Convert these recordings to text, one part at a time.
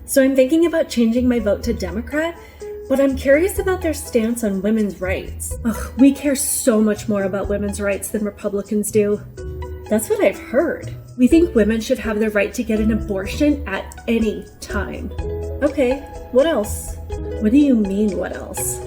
So I'm thinking about changing my vote to Democrat, but I'm curious about their stance on women's rights. Ugh, we care so much more about women's rights than Republicans do. That's what I've heard. We think women should have the right to get an abortion at any time. Okay, what else? What do you mean, what else?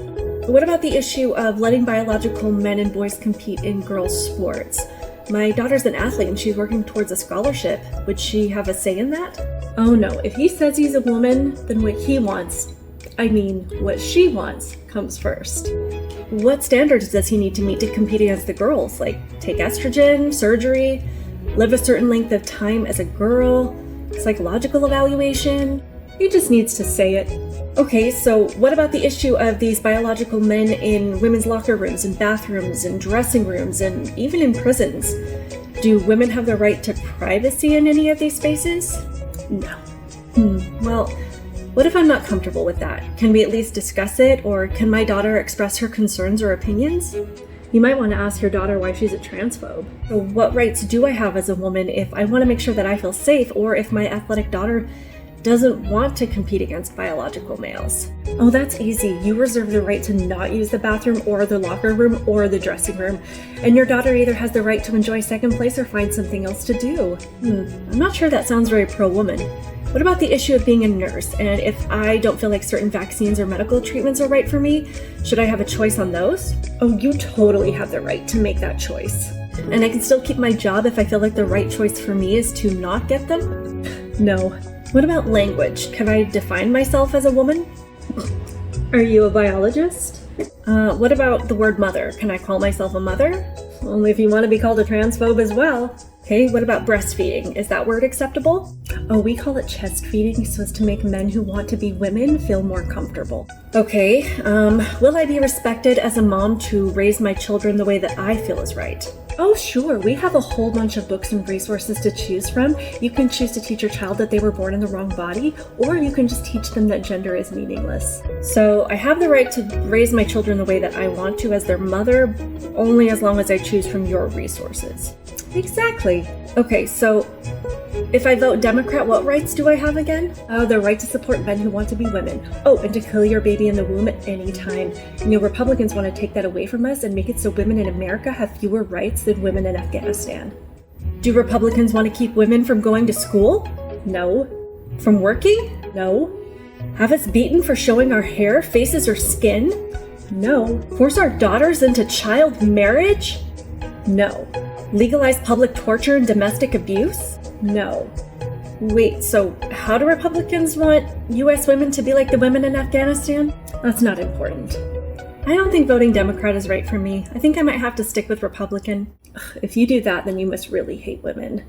What about the issue of letting biological men and boys compete in girls' sports? My daughter's an athlete and she's working towards a scholarship. Would she have a say in that? Oh no, if he says he's a woman, then what he wants, what she wants, comes first. What standards does he need to meet to compete against the girls? Like take estrogen, surgery, live a certain length of time as a girl, psychological evaluation? He just needs to say it. Okay, so what about the issue of these biological men in women's locker rooms and bathrooms and dressing rooms and even in prisons? Do women have the right to privacy in any of these spaces? No. Well, what if I'm not comfortable with that? Can we at least discuss it, or can my daughter express her concerns or opinions? You might want to ask your daughter why she's a transphobe. So what rights do I have as a woman if I want to make sure that I feel safe, or if my athletic daughter doesn't want to compete against biological males? Oh, that's easy. You reserve the right to not use the bathroom or the locker room or the dressing room, and your daughter either has the right to enjoy second place or find something else to do. I'm not sure that sounds very pro-woman. What about the issue of being a nurse, and if I don't feel like certain vaccines or medical treatments are right for me, should I have a choice on those? Oh, you totally have the right to make that choice. And I can still keep my job if I feel like the right choice for me is to not get them? No. What about language? Can I define myself as a woman? Are you a biologist? What about the word mother? Can I call myself a mother? Only if you want to be called a transphobe as well. Okay, what about breastfeeding? Is that word acceptable? Oh, we call it chest feeding so as to make men who want to be women feel more comfortable. Okay, will I be respected as a mom to raise my children the way that I feel is right? Oh, sure. We have a whole bunch of books and resources to choose from. You can choose to teach your child that they were born in the wrong body, or you can just teach them that gender is meaningless. So I have the right to raise my children the way that I want to as their mother, only as long as I choose from your resources. Exactly. Okay, so if I vote Democrat, what rights do I have again? The right to support men who want to be women. Oh, and to kill your baby in the womb at any time. Republicans want to take that away from us and make it so women in America have fewer rights than women in Afghanistan. Do Republicans want to keep women from going to school? No. From working? No. Have us beaten for showing our hair, faces, or skin? No. Force our daughters into child marriage? No. Legalize public torture and domestic abuse? No. Wait, so how do Republicans want U.S. women to be like the women in Afghanistan? That's not important. I don't think voting Democrat is right for me. I think I might have to stick with Republican. If you do that, then you must really hate women.